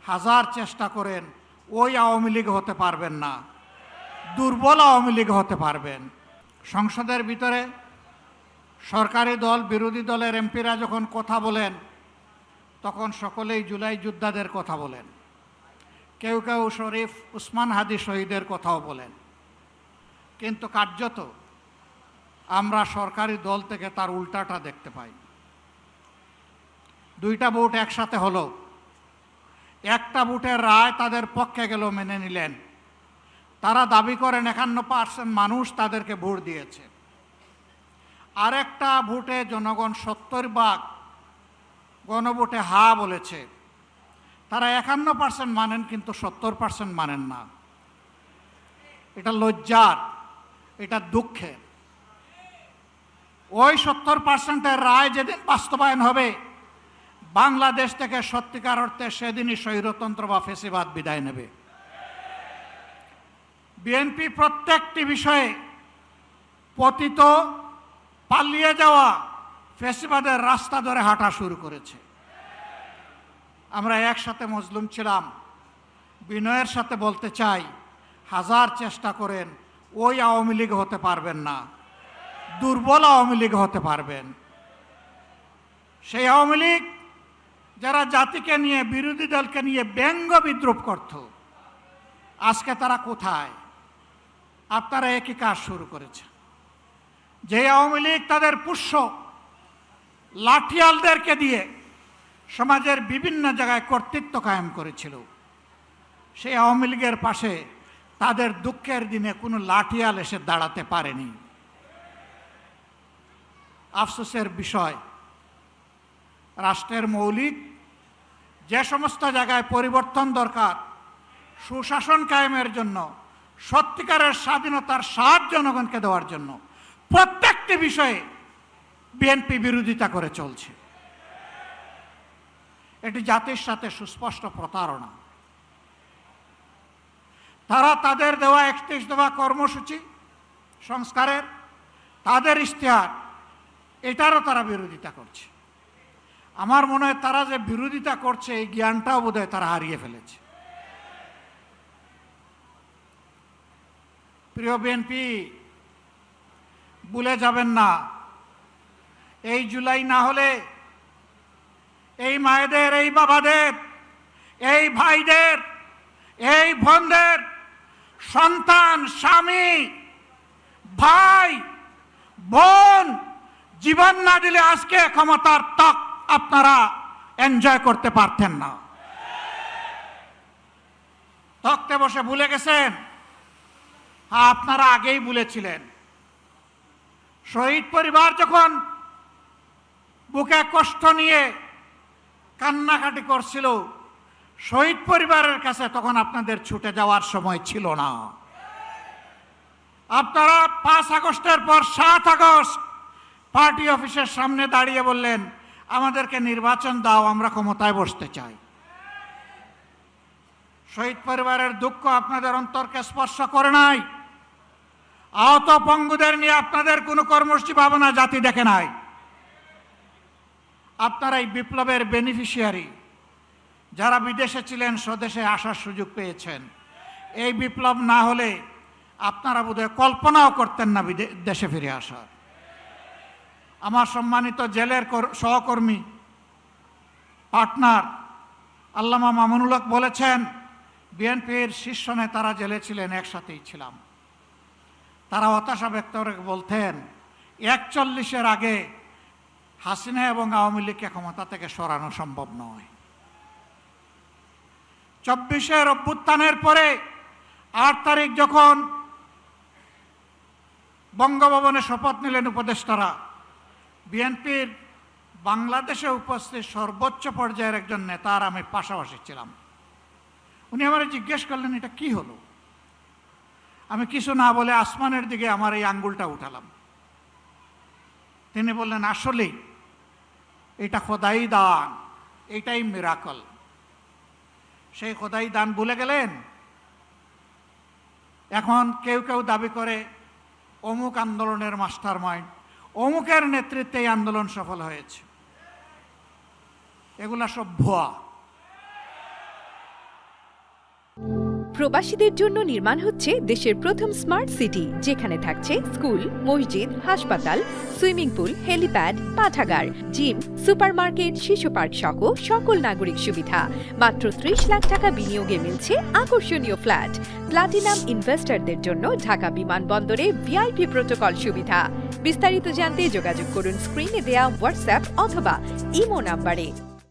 হাজার চেষ্টা করেন ওই আওয়ামী লীগ হতে পারবেন না, দুর্বল আওয়ামী লীগ হতে পারবেন। সংসদের ভিতরে সরকারি দল বিরোধী দলের এমপিরা যখন কথা বলেন তখন সকলেই জুলাই যোদ্ধাদের কথা বলেন, কেউ কেউ শরীফ উসমান হাদি শহীদের কথাও বলেন, কিন্তু কার্যত আমরা সরকারি দল থেকে তার উল্টাটা দেখতে পাই। দুইটা ভোট একসাথে হলো, একটা ভোটের রায় তাদের পক্ষে গেল, মেনে নিলেন। তারা দাবি করেন 51% মানুষ তাদেরকে ভোট দিয়েছে। আরেকটা ভোটে জনগণ 70% গণভোটে হা বলেছে। তারা 51% মানেন কিন্তু 70% মানেন না। এটা লজ্জার, এটা দুঃখের। ওই 70%-এর রায় যেদিন বাস্তবায়ন হবে, বাংলাদেশ থেকে সত্যিকার অর্থে সেদিনই স্বৈরতন্ত্র বা ফ্যাসিবাদ বিদায় নেবে। বিএনপি প্রত্যেকটি বিষয়ে পতিত, পালিয়ে যাওয়া ফ্যাসিবাদের রাস্তা ধরে হাঁটা শুরু করেছে। আমরা একসাথে মজলুম ছিলাম। বিনয়ের সাথে বলতে চাই, হাজার চেষ্টা করেন ওই আওয়ামী লীগ হতে পারবেন না, দুর্বল আওয়ামী লীগ হতে পারবেন। সেই আওয়ামী লীগ যারা জাতিকে নিয়ে, বিরোধী দলকে নিয়ে ব্যঙ্গ বিদ্রুপ করত, আজকে তারা কোথায়? আপনারা একই কাজ শুরু করেছেন। যে আওয়ামী লীগ তাদের পুষ্য লাঠিয়ালদেরকে দিয়ে সমাজের বিভিন্ন জায়গায় কর্তৃত্ব কায়েম করেছিল, সেই আওয়ামী লীগের পাশে তাদের দুঃখের দিনে কোনো লাঠিয়াল এসে দাঁড়াতে পারেনি। আফসোসের বিষয়, রাষ্ট্রের মৌলিক যে সমস্ত জায়গায় পরিবর্তন দরকার, সুশাসন কায়েমের জন্য, সত্যিকারের স্বাধীনতার স্বাদ জনগণকে দেওয়ার জন্য, প্রত্যেকটি বিষয়ে বিএনপি বিরোধিতা করে চলছে। এটি জাতির সাথে সুস্পষ্ট প্রতারণা। তারা তাদের দেওয়া 31 দফা কর্মসূচি সংস্কারের, তাদের ইশতেহার, এটারও তারা বিরোধিতা করছে। আমার মনে হয় তারা যে বিরোধিতা করছে এই জ্ঞানটাও বোধহয় তারা হারিয়ে ফেলেছে। প্রিয় বিএনপি, ভুলে যাবেন না, এই জুলাই না হলে এই মায়েদের, এই বাবাদের, এই ভাইদের, এই বোনদের সন্তান, স্বামী, ভাই, বোন জীবন না দিলে আজকে ক্ষমতার তক আপনারা এনজয় করতে পারতেন না। তক্তে বসে ভুলে গেছেন? হ্যাঁ, আপনারা আগেই ভুলেছিলেন। শহীদ পরিবার যখন বুকে কষ্ট নিয়ে কান্নাকাটি করছিল, শহীদ পরিবারের কাছে তখন আপনাদের ছুটে যাওয়ার সময় ছিল না। আপনারা 5 আগস্টের পর 7 আগস্ট পার্টি অফিসের সামনে দাঁড়িয়ে বললেন, আমাদেরকে নির্বাচন দাও, আমরা ক্ষমতায় বসতে চাই। শহীদ পরিবারের দুঃখ আপনাদের অন্তরকে স্পর্শ করে নাই। আহত পঙ্গুদের নিয়ে আপনাদের কোনো কর্মসূচি ভাবনা জাতি দেখে নাই। আপনারা এই বিপ্লবের বেনিফিশিয়ারি, যারা বিদেশে ছিলেন স্বদেশে আসার সুযোগ পেয়েছেন। এই বিপ্লব না হলে আপনারা বোধহয় কল্পনাও করতেন না দেশে ফিরে আসার। আমার সম্মানিত জেলের সহকর্মী, পার্টনার আল্লামা মামুনুল হক বলেছেন, বিএনপির শীর্ষ নেতারা জেলে ছিলেন, একসাথেই ছিলাম। তারা হতাশা ব্যক্ত করে বলতেন, 41-এর আগে হাসিনা এবং আওয়ামী লীগকে ক্ষমতা থেকে সরানো সম্ভব নয়। 24-এর অভ্যুত্থানের পরে 8 তারিখ যখন বঙ্গভবনে শপথ নিলেন উপদেষ্টারা, বিএনপির বাংলাদেশে উপস্থিত সর্বোচ্চ পর্যায়ের একজন নেতা আর আমি পাশাপাশি ছিলাম। উনি আমার জিজ্ঞেস করলেন, এটা কি হলো? আমি কিছু না বলে আসমানের দিকে আমার এই আঙ্গুলটা উঠালাম। তিনি বললেন, আসলেই এটা খোদাই দান, এটাই মিরাকল। সেই খোদাই দান ভুলে গেলেন। এখন কেউ কেউ দাবি করে অমুক আন্দোলনের মাস্টার মাইন্ড, অমুকের নেতৃত্বে এই আন্দোলন সফল হয়েছে। এগুলা সব ভুয়া। প্রবাসীদের জন্য নির্মাণ হচ্ছে দেশের প্রথম স্মার্ট সিটি, যেখানে থাকছে স্কুল, মসজিদ, হাসপাতাল, সুইমিং পুল, হেলিপ্যাড, পাঠাগার, জিম, সুপারমার্কেট, শিশু পার্ক সহ সকল নাগরিক সুবিধা। মাত্র 30 লাখ টাকা বিনিয়োগে মিলছে আকর্ষণীয় ফ্ল্যাট। প্লাটিনাম ইনভেস্টরদের জন্য ঢাকা বিমানবন্দরে ভিআইপি প্রোটোকল সুবিধা। বিস্তারিত জানতে যোগাযোগ করুন স্ক্রিনে দেয়া হোয়াটসঅ্যাপ অথবা ইমো নাম্বারে।